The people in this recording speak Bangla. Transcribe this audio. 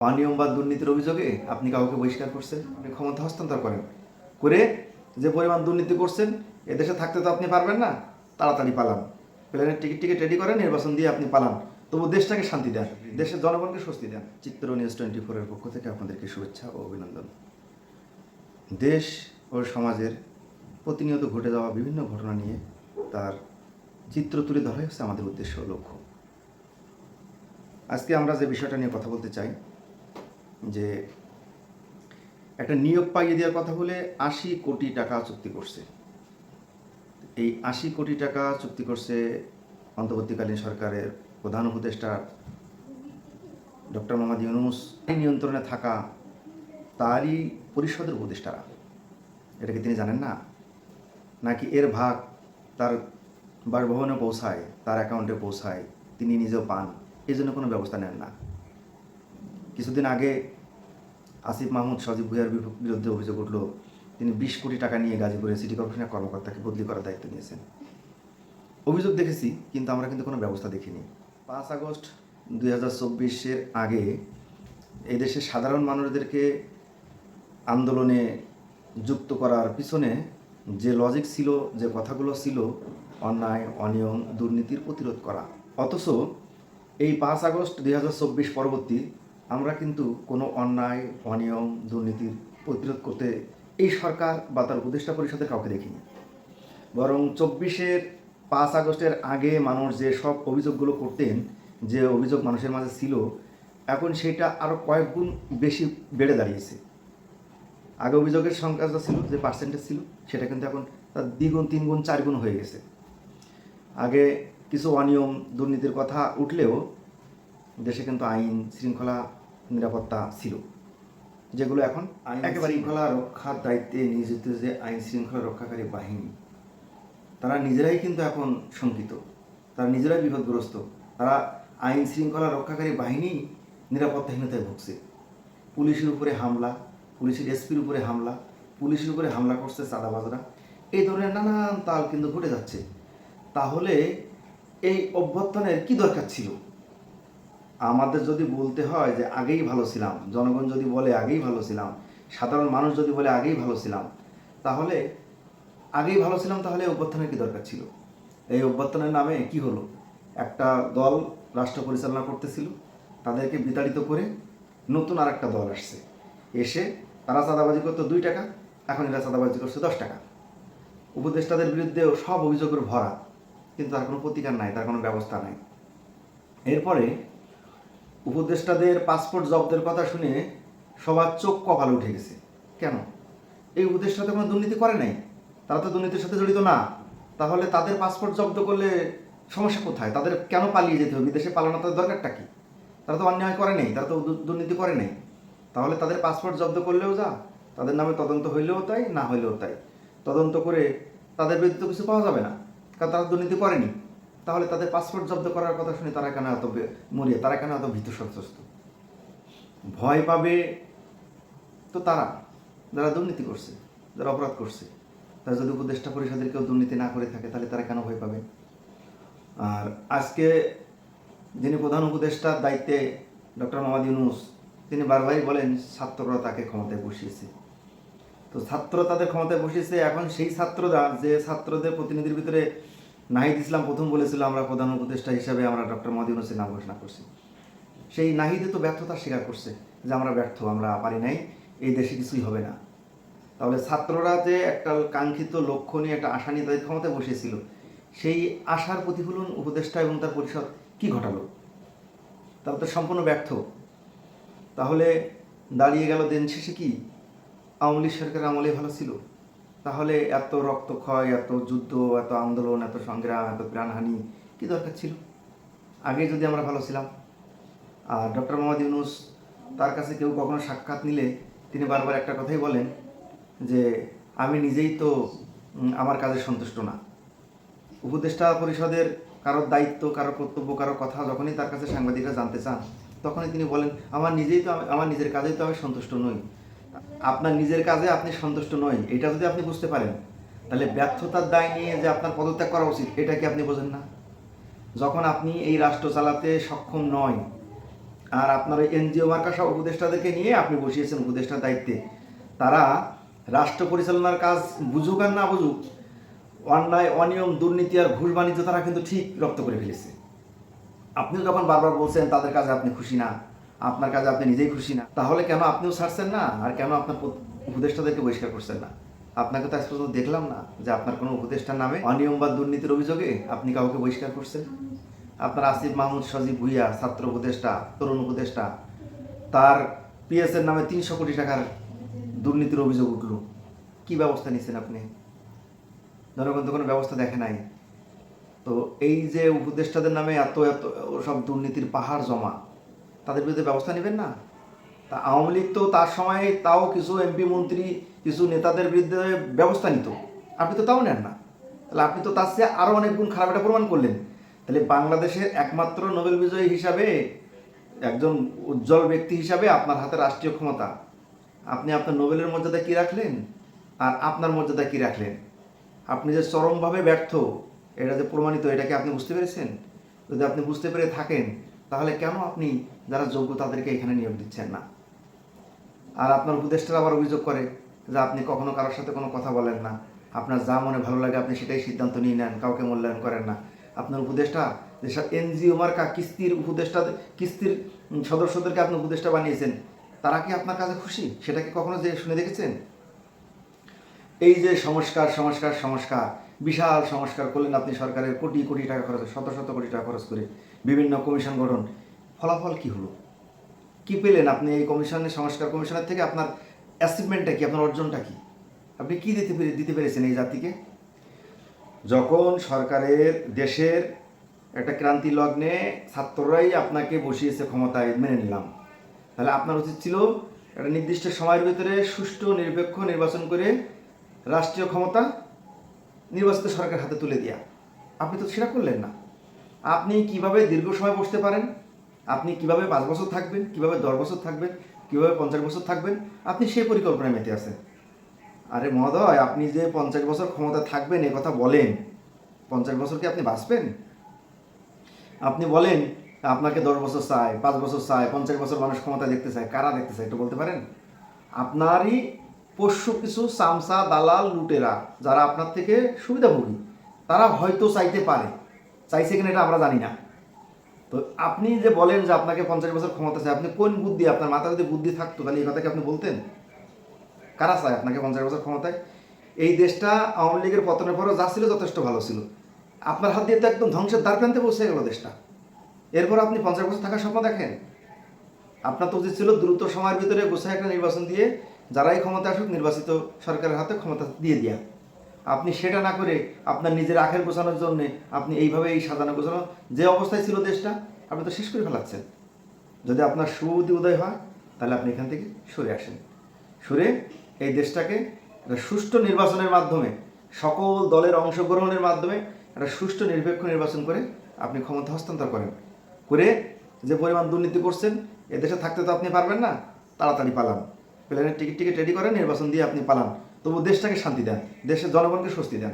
অনিয়ম বা দুর্নীতির অভিযোগে আপনি কাউকে বহিষ্কার করছেন, আপনি ক্ষমতা হস্তান্তর করেন, করে যে পরিমাণ দুর্নীতি করছেন এদেশে থাকতে তো আপনি পারবেন না, তাড়াতাড়ি পালান, প্লেনের টিকিট রেডি করেন, নির্বাচন দিয়ে আপনি পালান, তবু দেশটাকে শান্তি দেন, দেশের জনগণকে স্বস্তি দেন। চিত্র নিউজ 24-এর পক্ষ থেকে আপনাদেরকে শুভেচ্ছা ও অভিনন্দন। দেশ ও সমাজের প্রতিনিয়ত ঘটে যাওয়া বিভিন্ন ঘটনা নিয়ে তার চিত্র তুলে ধরাই হচ্ছে আমাদের উদ্দেশ্য ও লক্ষ্য। আজকে আমরা যে বিষয়টা নিয়ে কথা বলতে চাই, যে একটা নিয়োগ পাইয়ে দেওয়ার কথা বলে 80 কোটি টাকা চুক্তি করছে। এই 80 কোটি টাকা চুক্তি করছে অন্তর্বর্তীকালীন সরকারের প্রধান উপদেষ্টা ডক্টর মোহাম্মদ ইউনূস নিয়ন্ত্রণে থাকা তারই পরিষদের উপদেষ্টারা। এটা কি তিনি জানেন না? নাকি এর ভাগ তার বাসভবনে পৌঁছায়, তার অ্যাকাউন্টে পৌঁছায়, তিনি নিজেও পান, এই জন্য কোনো ব্যবস্থা নেন না? কিছুদিন আগে আসিফ মাহমুদ সজীব ভুঁইয়ার বিরুদ্ধে অভিযোগ উঠল, তিনি 20 কোটি টাকা নিয়ে গাজীপুরের সিটি কর্পোরেশনের কর্মকর্তাকে বদলি করার দায়িত্ব নিয়েছেন। অভিযোগ দেখেছি, কিন্তু আমরা কিন্তু কোনো ব্যবস্থা দেখিনি। 5 আগস্ট 2024-এর আগে এই দেশের সাধারণ মানুষদেরকে আন্দোলনে যুক্ত করার পিছনে যে লজিক ছিল, যে কথাগুলো ছিল, অন্যায়, অনিয়ম, দুর্নীতির প্রতিরোধ করা। অথচ এই 5 আগস্ট 2024 পরবর্তী আমরা কিন্তু কোনো অন্যায়, অনিয়ম, দুর্নীতির প্রতিরোধ করতে এই সরকার বা তার উপদেষ্টা পরিষদের কাউকে দেখিনি। বরং 24-এর 5 আগস্টের আগে মানুষ যে সব অভিযোগগুলো করতেন, যে অভিযোগ মানুষের মাঝে ছিল, এখন সেটা আরও কয়েক গুণ বেশি বেড়ে দাঁড়িয়েছে। আগে অভিযোগের সংখ্যা যা ছিল, যে পার্সেন্টেজ ছিল, সেটা কিন্তু এখন তার দ্বিগুণ, 3 গুণ, 4 গুণ হয়ে গেছে। আগে কিছু অনিয়ম, দুর্নীতির কথা উঠলেও দেশে কিন্তু আইন শৃঙ্খলা, নিরাপত্তা ছিল, যেগুলো এখন একেবারে শৃঙ্খলা রক্ষার দায়িত্বে নিয়োজিত যে আইন শৃঙ্খলা রক্ষাকারী বাহিনী, তারা নিজেরাই কিন্তু এখন শঙ্কিত, তারা নিজেরাই বিপদগ্রস্ত। তারা আইন শৃঙ্খলা রক্ষাকারী বাহিনী নিরাপত্তাহীনতায় ভুগছে। পুলিশের উপরে হামলা, পুলিশের এসপির উপরে হামলা, পুলিশের উপরে হামলা করছে চাঁদাবাজরা, এই ধরনের নানান তাল কিন্তু ঘটে যাচ্ছে। তাহলে এই অভ্যর্থনের কি দরকার ছিল? আমাদের যদি বলতে হয় যে আগেই ভালো ছিলাম, জনগণ যদি বলে আগেই ভালো ছিলাম, সাধারণ মানুষ যদি বলে আগেই ভালো ছিলাম, তাহলে আগেই ভালো ছিলাম, তাহলে অভ্যর্থনের কি দরকার ছিল? এই অভ্যর্থনের নামে কি হলো? একটা দল রাষ্ট্র পরিচালনা করতেছিল, তাদেরকে বিতাড়িত করে নতুন আর একটা দল আসছে, এসে তারা চাঁদাবাজি করতো 2 টাকা, এখন এরা চাঁদাবাজি করছে 10 টাকা। উপদেষ্টাদের বিরুদ্ধেও সব অভিযোগের ভরা, কিন্তু তার কোনো প্রতিকার নাই, তার কোনো ব্যবস্থা নাই। এরপরে উপদেষ্টাদের পাসপোর্ট জব্দের কথা শুনে সবার চোখ কপালে উঠে গেছে। কেন? এই উপদেষ্টা তো কোনো দুর্নীতি করে নাই, তারা তো দুর্নীতির সাথে জড়িত না, তাহলে তাদের পাসপোর্ট জব্দ করলে সমস্যা কোথায়? তাদের কেন পালিয়ে যেতে হবে? বিদেশে পালানো তাদের দরকারটা কি? তারা তো অন্যায় করে নেই, তারা তো দুর্নীতি করে নেই, তাহলে তাদের পাসপোর্ট জব্দ করলেও যা, তাদের নামে তদন্ত হইলেও তাই, না হইলেও তাই। তদন্ত করে তাদের বিরুদ্ধে কিছু পাওয়া যাবে না, কারণ তারা দুর্নীতি করেনি। তাহলে তাদের পাসপোর্ট জব্দ করার কথা শুনে তারা কেন এত মরিয়ে, তারা কেন এত ভীত সন্ত্রস্ত? ভয় পাবে তো তারা, যারা দুর্নীতি করছে, যারা অপরাধ করছে। তারা যদি উপদেষ্টা পরিষদের কেউ দুর্নীতি না করে থাকে, তাহলে তারা কেন ভয় পাবে? আর আজকে যিনি প্রধান উপদেষ্টার দায়িত্বে ডক্টর মোহাম্মদ ইউনূস, তিনি বারবারই বলেন ছাত্ররা তাকে ক্ষমতায় বসিয়েছে। তো ছাত্র তাদের ক্ষমতায় বসিয়েছে, এখন সেই ছাত্ররা, যে ছাত্রদের প্রতিনিধির ভিতরে নাহিদ ইসলাম প্রথম বলেছিল আমরা প্রধান উপদেষ্টা হিসাবে আমরা ডক্টর মোহাম্মদ ইউনূসের নাম ঘোষণা করছি, সেই নাহিদে তো ব্যর্থতা স্বীকার করছে যে আমরা ব্যর্থ, আমরা পারি নাই, এই দেশে কিছুই হবে না। তাহলে ছাত্ররা যে একটা কাঙ্ক্ষিত লক্ষ্য নিয়ে, একটা আশা নিয়ে তাদের ক্ষমতায় বসিয়েছিল, সেই আশার প্রতিফলন উপদেষ্টা এবং তার পরিষদ কি ঘটালো? তারা তো সম্পূর্ণ ব্যর্থ। তাহলে দাঁড়িয়ে গেল দিন শেষে কি আওয়ামী লীগ সরকার আমলে ভালো ছিল? তাহলে এত রক্তক্ষয়, এত যুদ্ধ, এত আন্দোলন, এত সংগ্রাম, এত প্রাণহানি কি দরকার ছিল? আগে যদি আমরা ভালো ছিলাম। আর ডক্টর মোহাম্মদ ইউনূস, তার কাছে কেউ কখনো সাক্ষাৎ নিলে তিনি বারবার একটা কথাই বলেন যে আমি নিজেই তো আমার কাজে সন্তুষ্ট না। উপদেষ্টা পরিষদের কারোর দায়িত্ব, কারোর কর্তব্য, কারোর কথা যখনই তার কাছে সাংবাদিকরা জানতে চান, তখনই তিনি বলেন আমার নিজের কাজেই তো আমি সন্তুষ্ট নই। আপনার নিজের কাজে আপনি সন্তুষ্ট নই, এটা যদি আপনি বুঝতে পারেন, তাহলে ব্যর্থতার দায় নিয়ে যে আপনার পদত্যাগ করা উচিত, এটা কি আপনি বোঝেন না? যখন আপনি এই রাষ্ট্র চালাতে সক্ষম নয়, আর আপনার ওই এনজিও মার্কা সব উপদেষ্টাদেরকে নিয়ে আপনি বসিয়েছেন উপদেষ্টার দায়িত্বে। তারা রাষ্ট্র পরিচালনার কাজ বুঝুক আর না বুঝুক, অন্যায়, অনিয়ম, দুর্নীতি আর ঘুষ বাণিজ্য তারা কিন্তু ঠিক রপ্ত করে ফেলেছে। আপনিও যখন বারবার বলছেন তাদের কাজে আপনি খুশি না, আপনার কাজে আপনি নিজেই খুশি না, তাহলে কেন আপনিও ছাড়ছেন না? আর কেন আপনার উপদেষ্টাদেরকে বহিষ্কার করছেন না? আপনাকে তো আজ পর্যন্ত দেখলাম না যে আপনার কোনো উপদেষ্টার নামে অনিয়ম বা দুর্নীতির অভিযোগে আপনি কাউকে বহিষ্কার করছেন। আপনার আসিফ মাহমুদ সজীব ভুইয়া, ছাত্র উপদেষ্টা, তরুণ উপদেষ্টা, তার পিএসের নামে 300 কোটি টাকার দুর্নীতির অভিযোগ উঠল। কি ব্যবস্থা নিচ্ছেন আপনি? জনগণ তো কোনো ব্যবস্থা দেখে নাই। তো এই যে উপদেষ্টাদের নামে এত এত সব দুর্নীতির পাহাড় জমা, তাদের বিরুদ্ধে ব্যবস্থা নেবেন না? তা আওয়ামী লীগ তো তার সময় তাও কিছু এমপি মন্ত্রী, কিছু নেতাদের বিরুদ্ধে ব্যবস্থা নিত, আপনি তো তাও নেন না। তাহলে আপনি তো তার চেয়ে আরও অনেক গুণ খারাপ এটা প্রমাণ করলেন। তাহলে বাংলাদেশের একমাত্র নোবেল বিজয়ী হিসাবে, একজন উজ্জ্বল ব্যক্তি হিসাবে আপনার হাতে রাষ্ট্রীয় ক্ষমতা, আপনি আপনার নোবেলের মর্যাদা কী রাখলেন আর আপনার মর্যাদা কী রাখলেন? আপনি যে চরমভাবে ব্যর্থ, এটা যে প্রমাণিত, এটাকে আপনি বুঝতে পেরেছেন? যদি আপনি বুঝতে পেরে থাকেন, তাহলে কেন আপনি যারা যোগ্য তাদেরকে এখানে নিয়োগ দিচ্ছেন না? আর আপনার উপদেষ্টারা আবার অভিযোগ করে যে আপনি কখনো কারোর সাথে কোনো কথা বলেন না, আপনার যা মনে ভালো লাগে আপনি সেটাই সিদ্ধান্ত নিয়ে নেন, কাউকে মূল্যায়ন করেন না। আপনার উপদেষ্টা যেসব এনজিও মার্কা কিস্তির উপদেষ্টা, কিস্তির সদস্যদেরকে আপনি উপদেষ্টা বানিয়েছেন, তারা কি আপনার কাছে খুশি? সেটা কি কখনো যে শুনে দেখেছেন? এই যে সংস্কার সংস্কার সংস্কার, বিশাল সংস্কার করলেন আপনি, সরকারের কোটি কোটি টাকা খরচ, শত শত কোটি টাকা খরচ করে বিভিন্ন কমিশন গঠন, ফলাফল কি হলো? কি পেলেন আপনি এই কমিশনের, সংস্কার কমিশনের থেকে? আপনার অ্যাচিভমেন্টটা কি, আপনার অর্জনটা কি? আপনি কি দিতে পেরেছেন এই জাতিকে? যখন সরকারের, দেশের একটা ক্রান্তি লগ্নে ছাত্ররাই আপনাকে বসিয়েছে ক্ষমতায়, মেনে নিলাম, তাহলে আপনার উচিত ছিল একটা নির্দিষ্ট সময়ের ভিতরে সুষ্ঠু নিরপেক্ষ নির্বাচন করে রাষ্ট্রীয় ক্ষমতা নির্বাচিত সরকারের হাতে তুলে দেওয়া। আপনি তো সেটা করলেন না। আপনি কিভাবে দীর্ঘ সময় বসতে পারেন, আপনি কিভাবে 5 বছর থাকবেন, কিভাবে 10 বছর থাকবেন, কিভাবে 50 বছর থাকবেন, আপনি সেই পরিকল্পনায় মেতে আছেন। আরে মহোদয়, আপনি যে 50 বছর ক্ষমতা থাকবেন এ কথা বলেন, 50 বছর কি আপনি বাঁচবেন? আপনি বলেন আপনাকে 10 বছর চাই, 5 বছর চাই, 50 বছর মানুষ ক্ষমতা দেখতে চায়। কারা দেখতে চায় একটু বলতে পারেন? আপনারই পোষ্য কিছু চামচা, দালাল, লুটেরা, যারা আপনার থেকে সুবিধাভোগী, তারা হয়তো চাইতে পারে, চাইছে কিনা এটা আমরা জানি না। তো আপনি যে বলেন যে আপনাকে 50 বছর ক্ষমতা চাই, আপনি কোন বুদ্ধি, আপনার মাথায় যদি বুদ্ধি থাকতো তাহলে এই কথা কি আপনি বলতেন? কারা চায় আপনাকে 50 বছর ক্ষমতায়? এই দেশটা আওয়ামী লীগের পতনের পরও যা ছিল যথেষ্ট ভালো ছিল, আপনার হাত দিয়ে তো একদম ধ্বংসের দ্বার প্রান্তে পৌঁছে গেল দেশটা। এরপর আপনি 50 বছর থাকার স্বপ্ন দেখেন? আপনার তো উচিত ছিল দ্রুত সময়ের ভিতরে গোছায় একটা নির্বাচন দিয়ে যারাই ক্ষমতা আসুক নির্বাচিত সরকারের হাতে ক্ষমতা দিয়ে দেওয়া। আপনি সেটা না করে আপনার নিজের আখের গোছানোর জন্যে আপনি এইভাবে এই সাজানো গোছানো যে অবস্থায় ছিল দেশটা, আপনি তো শেষ করে ফেলাচ্ছেন। যদি আপনার সুবুদ্ধি উদয় হয় তাহলে আপনি এখান থেকে সরে আসেন, সরে এই দেশটাকে একটা সুষ্ঠু নির্বাচনের মাধ্যমে, সকল দলের অংশগ্রহণের মাধ্যমে একটা সুষ্ঠু নিরপেক্ষ নির্বাচন করে আপনি ক্ষমতা হস্তান্তর করেন। করে যে পরিমাণ দুর্নীতি করছেন এদেশে থাকতে তো আপনি পারবেন না, তাড়াতাড়ি পালান, প্লেনের টিকিট রেডি করেন, নির্বাচন দিয়ে আপনি পালান, তবু দেশটাকে শান্তি দেন, দেশের জনগণকে স্বস্তি দেন।